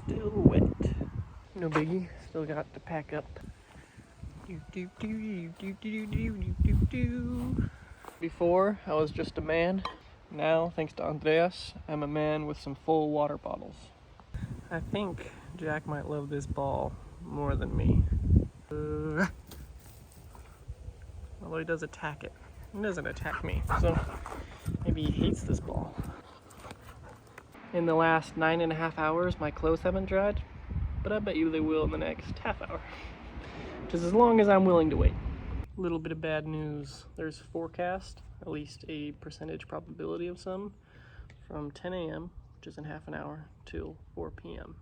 still wet. No biggie, still got to pack up. Before, I was just a man. Now, thanks to Andreas, I'm a man with some full water bottles. I think Jack might love this ball more than me. Although he does attack it. He doesn't attack me, so maybe he hates this ball. In the last 9.5 hours, my clothes haven't dried, but I bet you they will in the next half hour. Which is as long as I'm willing to wait. A little bit of bad news. There's forecast, at least a percentage probability of some, from 10 a.m., which is in half an hour, till 4 p.m.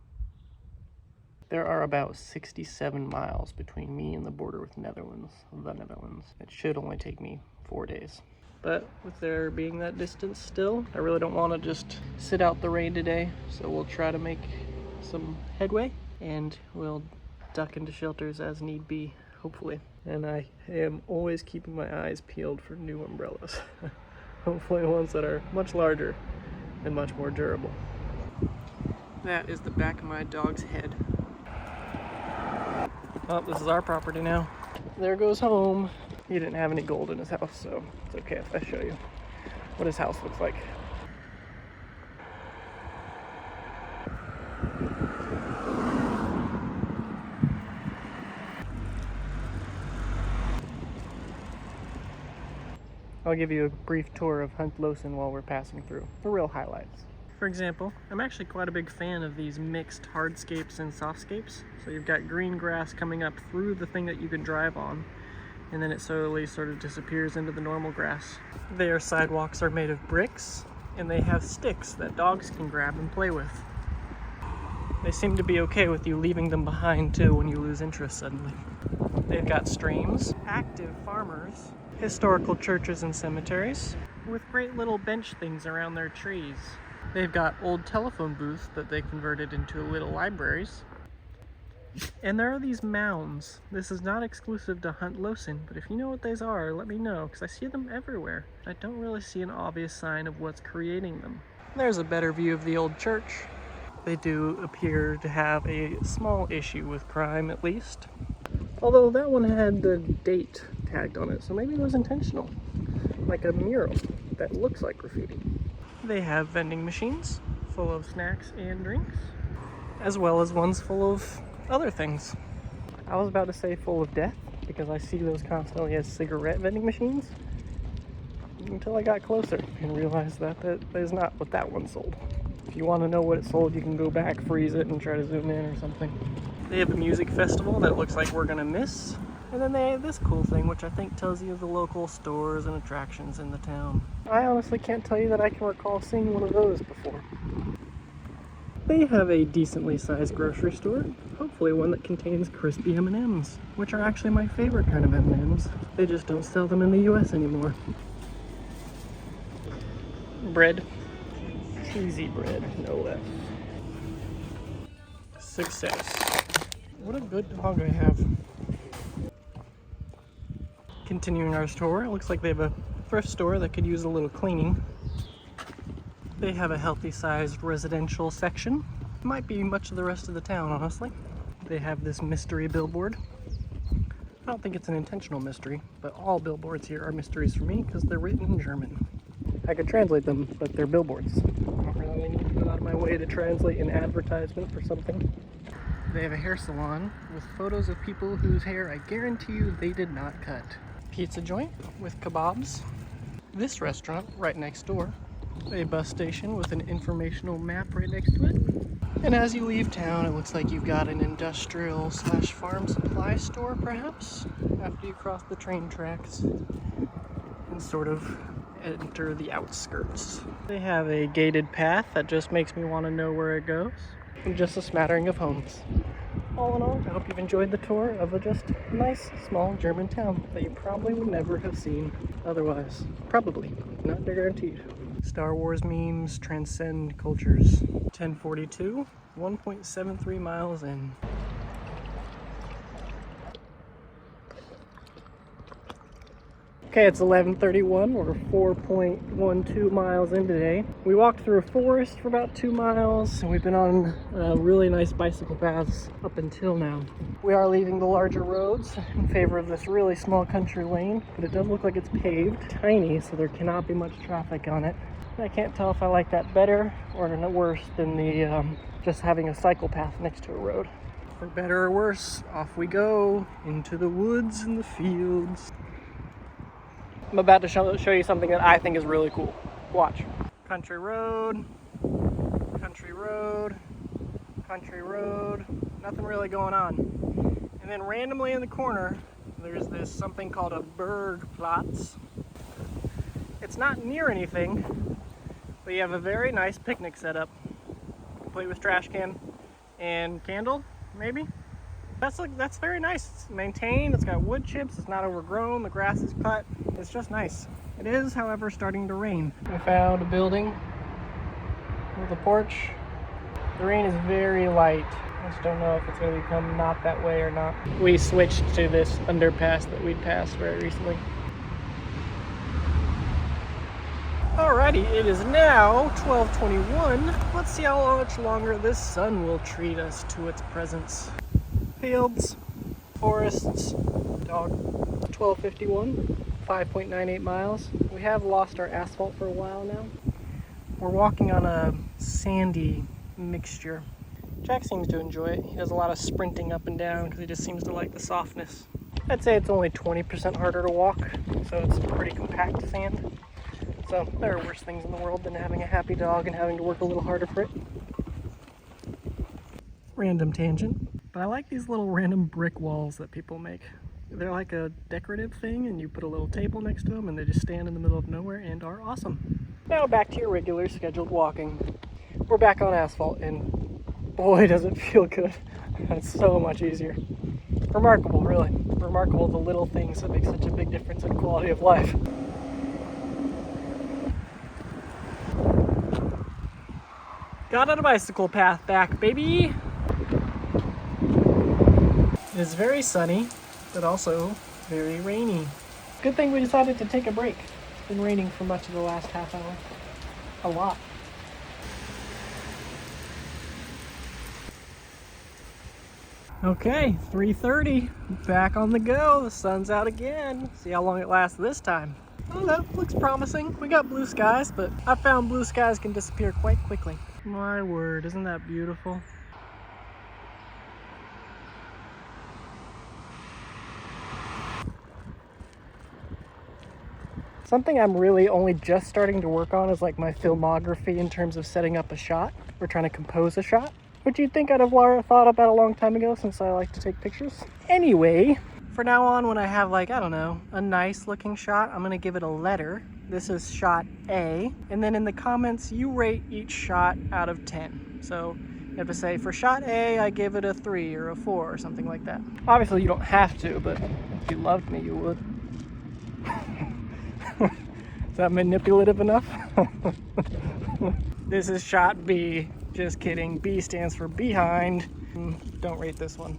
There are about 67 miles between me and the border with the Netherlands. It should only take me 4 days. But with there being that distance still, I really don't want to just sit out the rain today, so we'll try to make some headway, and we'll duck into shelters as need be, hopefully. And I am always keeping my eyes peeled for new umbrellas. Hopefully ones that are much larger and much more durable. That is the back of my dog's head. Oh, this is our property now. There goes home. He didn't have any gold in his house, so it's okay if I show you what his house looks like. I'll give you a brief tour of Hunt Losen while we're passing through. The real highlights. For example, I'm actually quite a big fan of these mixed hardscapes and softscapes. So you've got green grass coming up through the thing that you can drive on, and then it slowly sort of disappears into the normal grass. Their sidewalks are made of bricks, and they have sticks that dogs can grab and play with. They seem to be okay with you leaving them behind too when you lose interest suddenly. They've got streams, active farmers, historical churches and cemeteries, with great little bench things around their trees. They've got old telephone booths that they converted into little libraries. And there are these mounds. This is not exclusive to Hunt Losen, but if you know what these are, let me know, because I see them everywhere. I don't really see an obvious sign of what's creating them. There's a better view of the old church. They do appear to have a small issue with crime, at least. Although that one had the date tagged on it, so maybe it was intentional. Like a mural that looks like graffiti. They have vending machines full of snacks and drinks, as well as ones full of other things. I was about to say full of death, because I see those constantly as cigarette vending machines, until I got closer and realized that that is not what that one sold. If you want to know what it sold, you can go back, freeze it, and try to zoom in or something. They have a music festival that looks like we're gonna miss. And then they have this cool thing, which I think tells you the local stores and attractions in the town. I honestly can't tell you that I can recall seeing one of those before. They have a decently sized grocery store, hopefully one that contains crispy M&Ms, which are actually my favorite kind of M&Ms. They just don't sell them in the US anymore. Bread. Cheesy bread, no less. Success. What a good dog I have. Continuing our tour, it looks like they have a thrift store that could use a little cleaning. They have a healthy sized residential section. Might be much of the rest of the town, honestly. They have this mystery billboard. I don't think it's an intentional mystery, but all billboards here are mysteries for me because they're written in German. I could translate them, but they're billboards. I don't really need to go out of my way to translate an advertisement for something. They have a hair salon with photos of people whose hair I guarantee you they did not cut. Pizza joint with kebabs. This restaurant right next door. A bus station with an informational map right next to it. And as you leave town, it looks like you've got an industrial / farm supply store, perhaps, after you cross the train tracks and sort of enter the outskirts. They have a gated path that just makes me want to know where it goes. And just a smattering of homes. All in all, I hope you've enjoyed the tour of a just nice, small German town that you probably would never have seen otherwise. Probably, not guaranteed. Star Wars memes transcend cultures. 10:42, 1.73 miles in. Okay, it's 11:31. We're 4.12 miles in today. We walked through a forest for about 2 miles, and we've been on really nice bicycle paths up until now. We are leaving the larger roads in favor of this really small country lane, but it does look like it's paved, tiny, so there cannot be much traffic on it. I can't tell if I like that better or worse than the just having a cycle path next to a road. For better or worse, off we go into the woods and the fields. I'm about to show you something that I think is really cool. Watch. Country road, country road, country road. Nothing really going on. And then randomly in the corner, there's this something called a Bergplatz. It's not near anything, but you have a very nice picnic setup, complete with trash can and candle, maybe. That's very nice. It's maintained, it's got wood chips, it's not overgrown, the grass is cut. It's just nice. It is, however, starting to rain. We found a building with a porch. The rain is very light. I just don't know if it's going to become not that way or not. We switched to this underpass that we'd passed very recently. Alrighty, it is now 12:21. Let's see how much longer this sun will treat us to its presence. Fields, forests, dog. 12:51, 5.98 miles. We have lost our asphalt for a while now. We're walking on a sandy mixture. Jack seems to enjoy it. He does a lot of sprinting up and down because he just seems to like the softness. I'd say it's only 20% harder to walk, so it's pretty compact sand. So there are worse things in the world than having a happy dog and having to work a little harder for it. Random tangent. But I like these little random brick walls that people make. They're like a decorative thing, and you put a little table next to them and they just stand in the middle of nowhere and are awesome. Now back to your regular scheduled walking. We're back on asphalt, and boy does it feel good. It's so much easier. Remarkable, really. Remarkable the little things that make such a big difference in quality of life. Got on a bicycle path back, baby! It is very sunny, but also very rainy. Good thing we decided to take a break. It's been raining for much of the last half hour. A lot. Okay, 3:30. Back on the go. The sun's out again. See how long it lasts this time. Oh, that looks promising. We got blue skies, but I found blue skies can disappear quite quickly. My word, isn't that beautiful? Something I'm really only just starting to work on is like my filmography in terms of setting up a shot. We're trying to compose a shot, which you'd think I'd have thought about a long time ago since I like to take pictures. Anyway, for now on, when I have like, I don't know, a nice looking shot, I'm gonna give it a letter. This is shot A. And then in the comments, you rate each shot out of 10. So you have to say, for shot A, I give it a 3 or a 4 or something like that. Obviously you don't have to, but if you loved me, you would. Is that manipulative enough? This is shot B. Just kidding. B stands for behind. Don't rate this one.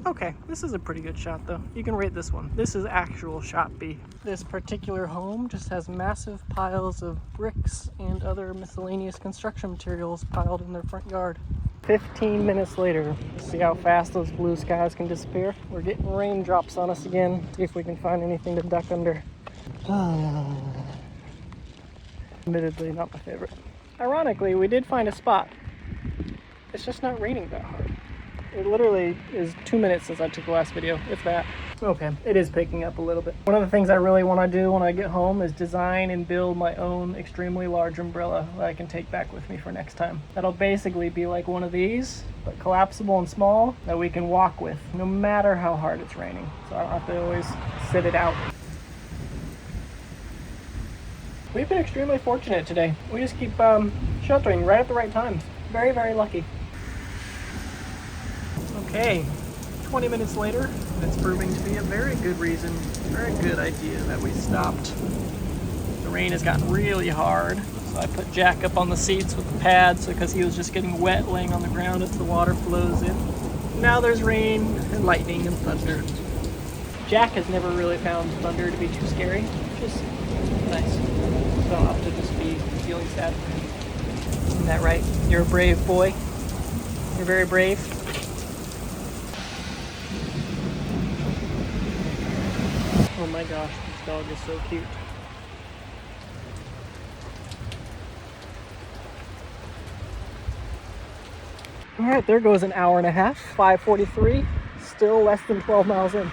Okay, this is a pretty good shot though. You can rate this one. This is actual shot B. This particular home just has massive piles of bricks and other miscellaneous construction materials piled in their front yard. 15 minutes later, see how fast those blue skies can disappear? We're getting raindrops on us again. See if we can find anything to duck under. Admittedly, not my favorite. Ironically, we did find a spot. It's just not raining that hard. It literally is 2 minutes since I took the last video, if that. Okay, it is picking up a little bit. One of the things I really want to do when I get home is design and build my own extremely large umbrella that I can take back with me for next time. That'll basically be like one of these, but collapsible and small, that we can walk with no matter how hard it's raining. So I don't have to always sit it out. We've been extremely fortunate today. We just keep sheltering right at the right times. Very, very lucky. Okay, 20 minutes later, it's proving to be a very good reason, very good idea that we stopped. The rain has gotten really hard, so I put Jack up on the seats with the pads because he was just getting wet laying on the ground as the water flows in. Now there's rain and lightning and thunder. Jack has never really found thunder to be too scary, which is nice. So I'll have to just be feeling sad for him. Isn't that right? You're a brave boy. You're very brave. Oh my gosh, this dog is so cute. All right, there goes an hour and a half, 5:43, still less than 12 miles in.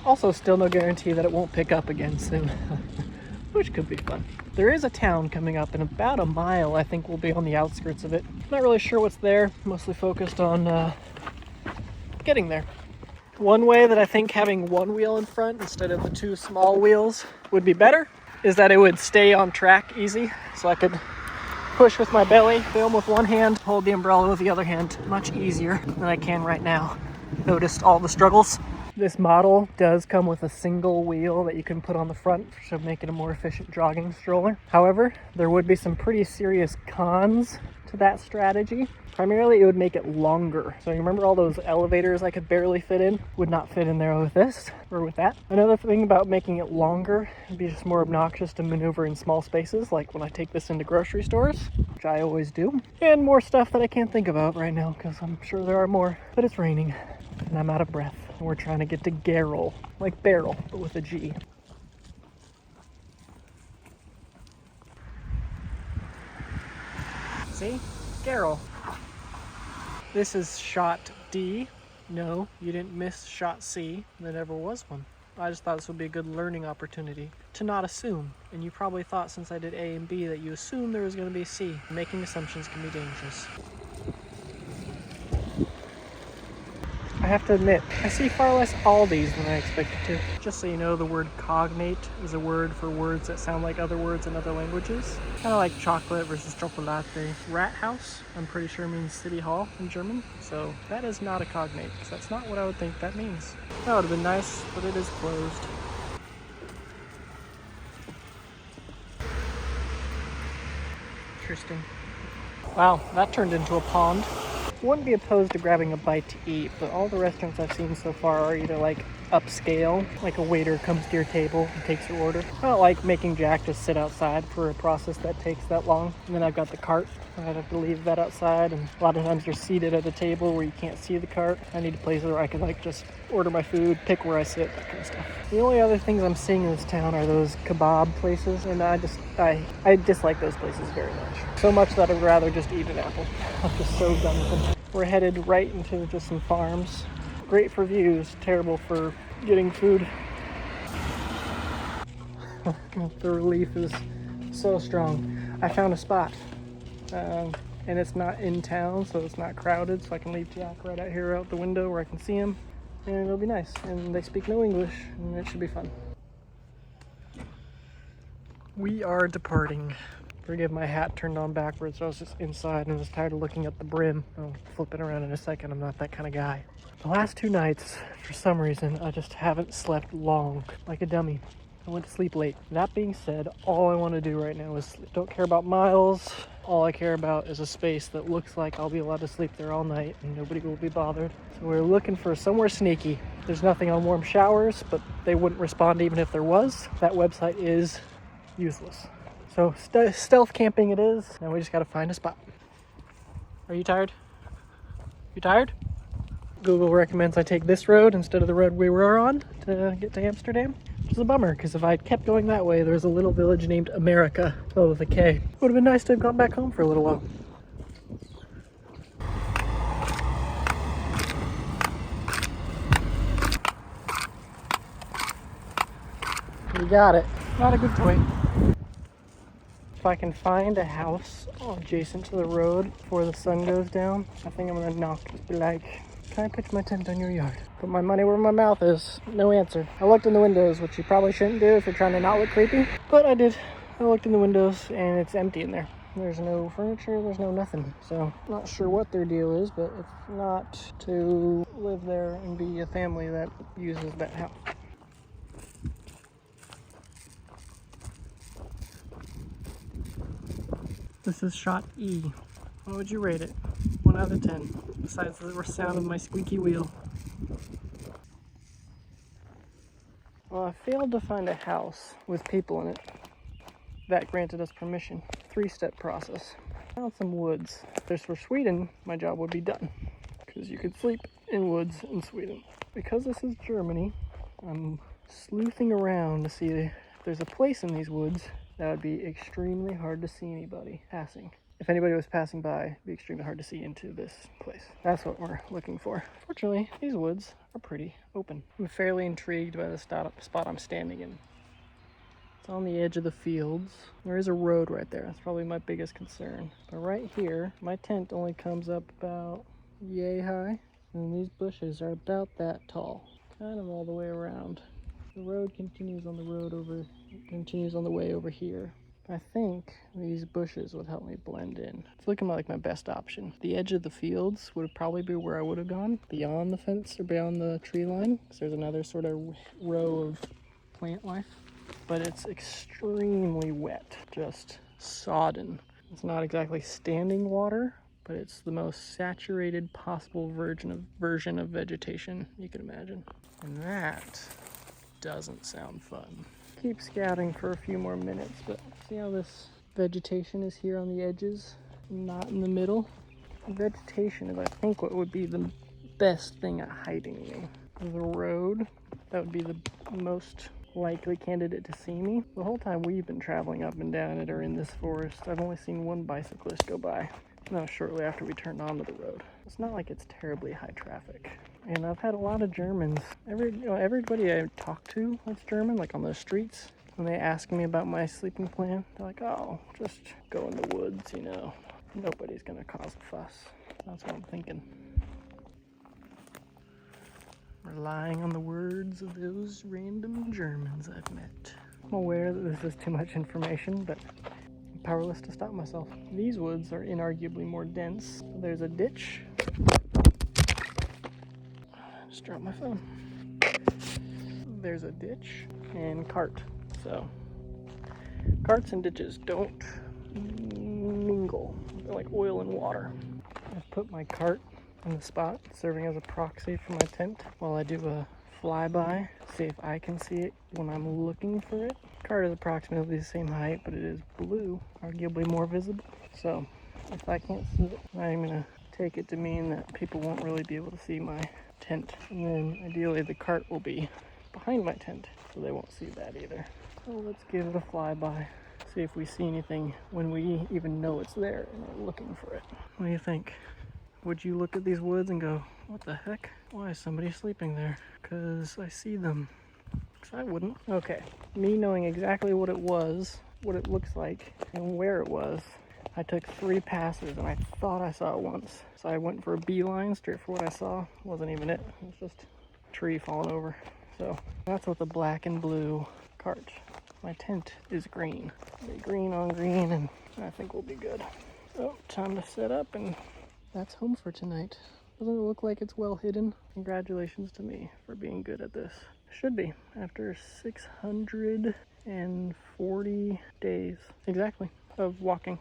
Also, still no guarantee that it won't pick up again soon, which could be fun. There is a town coming up in about a mile. I think we'll be on the outskirts of it. Not really sure what's there, mostly focused on getting there. One way that I think having one wheel in front instead of the two small wheels would be better is that it would stay on track easy, so I could push with my belly, film with one hand, hold the umbrella with the other hand much easier than I can right now. Noticed all the struggles. This model does come with a single wheel that you can put on the front to make it a more efficient jogging stroller. However, there would be some pretty serious cons to that strategy. Primarily, it would make it longer. So you remember all those elevators I could barely fit in? Would not fit in there with this or with that. Another thing about making it longer, it'd be just more obnoxious to maneuver in small spaces, like when I take this into grocery stores, which I always do. And more stuff that I can't think about right now, because I'm sure there are more. But it's raining, and I'm out of breath. And we're trying to get to Garrel, like barrel, but with a G. See? Garrel. This is shot D. No, you didn't miss shot C. There never was one. I just thought this would be a good learning opportunity to not assume. And you probably thought since I did A and B that you assumed there was going to be C. Making assumptions can be dangerous. I have to admit, I see far less Aldis than I expected to. Just so you know, the word cognate is a word for words that sound like other words in other languages. Kind of like chocolate versus chocolate. Rathaus, I'm pretty sure means city hall in German. So that is not a cognate, because that's not what I would think that means. That would have been nice, but it is closed. Interesting. Wow, that turned into a pond. Wouldn't be opposed to grabbing a bite to eat, but all the restaurants I've seen so far are either like upscale, like a waiter comes to your table and takes your order. I don't like making Jack just sit outside for a process that takes that long. And then I've got the cart. I'd have to leave that outside, and a lot of times you're seated at a table where you can't see the cart. I need a place where I can like just order my food, pick where I sit, that kind of stuff. The only other things I'm seeing in this town are those kebab places, and I dislike those places very much. So much that I'd rather just eat an apple. I'm just so done with them. We're headed right into just some farms. Great for views, terrible for getting food. The relief is so strong. I found a spot. And it's not in town, so it's not crowded, so I can leave Jack right out here out the window where I can see him, and it'll be nice. And they speak no English, and it should be fun. We are departing. Forgive my hat turned on backwards. I was just inside and I was tired of looking at the brim. I'll flip it around in a second. I'm not that kind of guy. The last 2 nights, for some reason, I just haven't slept long, like a dummy. I went to sleep late. That being said, all I want to do right now is sleep. Don't care about miles. All I care about is a space that looks like I'll be allowed to sleep there all night and nobody will be bothered. So we're looking for somewhere sneaky. There's nothing on warm showers, but they wouldn't respond even if there was. That website is useless. So stealth camping it is. Now we just got to find a spot. Are you tired? You tired? Google recommends I take this road instead of the road we were on to get to Amsterdam. Which is a bummer, because if I had kept going that way, there's a little village named America, spelled with a K. Would have been nice to have gone back home for a little while. We got it. Not a good point. If I can find a house adjacent to the road before the sun goes down, I think I'm gonna knock and be like, can I pitch my tent on your yard? Put my money where my mouth is. No answer. I looked in the windows, which you probably shouldn't do if you're trying to not look creepy, but I did. I looked in the windows and it's empty in there. There's no furniture, there's no nothing. So, not sure what their deal is, but it's not to live there and be a family that uses that house. This is shot E. What would you rate it? 1 out of 10, besides the sound of my squeaky wheel. Well, I failed to find a house with people in it that granted us permission. 3-step process. Found some woods. If this were Sweden, my job would be done, because you could sleep in woods in Sweden. Because this is Germany, I'm sleuthing around to see if there's a place in these woods that would be extremely hard to see anybody passing. If anybody was passing by, it'd be extremely hard to see into this place. That's what we're looking for. Fortunately, these woods are pretty open. I'm fairly intrigued by the spot I'm standing in. It's on the edge of the fields. There is a road right there. That's probably my biggest concern. But right here, my tent only comes up about yay high. And these bushes are about that tall. Kind of all the way around. The road continues on the way over here. I think these bushes would help me blend in. It's looking like my best option. The edge of the fields would probably be where I would have gone, beyond the fence or beyond the tree line, because there's another sort of row of plant life. But it's extremely wet, just sodden. It's not exactly standing water, but it's the most saturated possible version of vegetation you can imagine. And that doesn't sound fun. Keep scouting for a few more minutes, but see how this vegetation is here on the edges, not in the middle? Vegetation is, I think, what would be the best thing at hiding me. The road, that would be the most likely candidate to see me. The whole time we've been traveling up and down it or in this forest, I've only seen one bicyclist go by. And that was shortly after we turned onto the road. It's not like it's terribly high traffic. And I've had a lot of Germans. Everybody I talk to that's German, like on the streets, when they ask me about my sleeping plan, they're like, oh, just go in the woods, you know. Nobody's gonna cause a fuss. That's what I'm thinking. Relying on the words of those random Germans I've met. I'm aware that this is too much information, but I'm powerless to stop myself. These woods are inarguably more dense. There's a ditch. Just dropped my phone. There's a ditch and cart. So carts and ditches don't mingle. They're like oil and water. I've put my cart in the spot, serving as a proxy for my tent while I do a flyby, see if I can see it when I'm looking for it. Cart is approximately the same height, but it is blue, arguably more visible. So if I can't see it, I'm gonna take it to mean that people won't really be able to see my tent. And then ideally the cart will be behind my tent, so they won't see that either. So let's give it a flyby, see if we see anything when we even know it's there and are looking for it. What do you think? Would you look at these woods and go, what the heck? Why is somebody sleeping there? Because I see them. Because I wouldn't. Okay, me knowing exactly what it was, what it looks like, and where it was, I took 3 passes and I thought I saw it once. So I went for a beeline straight for what I saw. It wasn't even it. It was just a tree falling over. So that's what the black and blue cart. My tent is green. It'll be green on green, and I think we'll be good. Oh, time to set up, and that's home for tonight. Doesn't it look like it's well hidden? Congratulations to me for being good at this. Should be, after 640 days, exactly, of walking.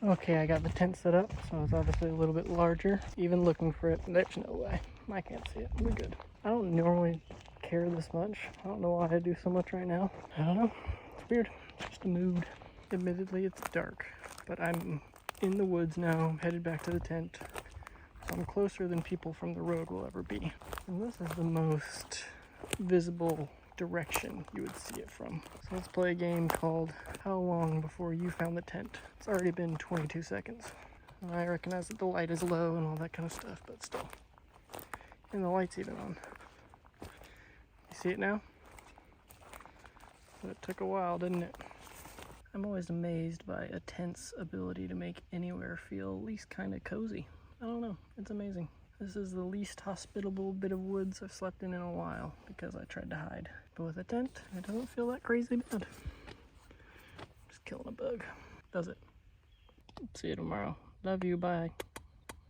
Okay, I got the tent set up, so it's obviously a little bit larger. Even looking for it, there's no way. I can't see it. We're good. I don't normally care this much. I don't know why I do so much right now. I don't know. It's weird. It's just a mood. Admittedly, it's dark, but I'm in the woods now. I'm headed back to the tent. So I'm closer than people from the road will ever be. And this is the most visible direction you would see it from. So let's play a game called How Long Before You Found the Tent. It's already been 22 seconds. And I recognize that the light is low and all that kind of stuff, but still. And the light's even on. You see it now? But it took a while, didn't it? I'm always amazed by a tent's ability to make anywhere feel at least kind of cozy. I don't know, it's amazing. This is the least hospitable bit of woods I've slept in a while because I tried to hide. But with a tent, it doesn't feel that crazy bad. Just killing a bug. Does it? See you tomorrow. Love you, bye.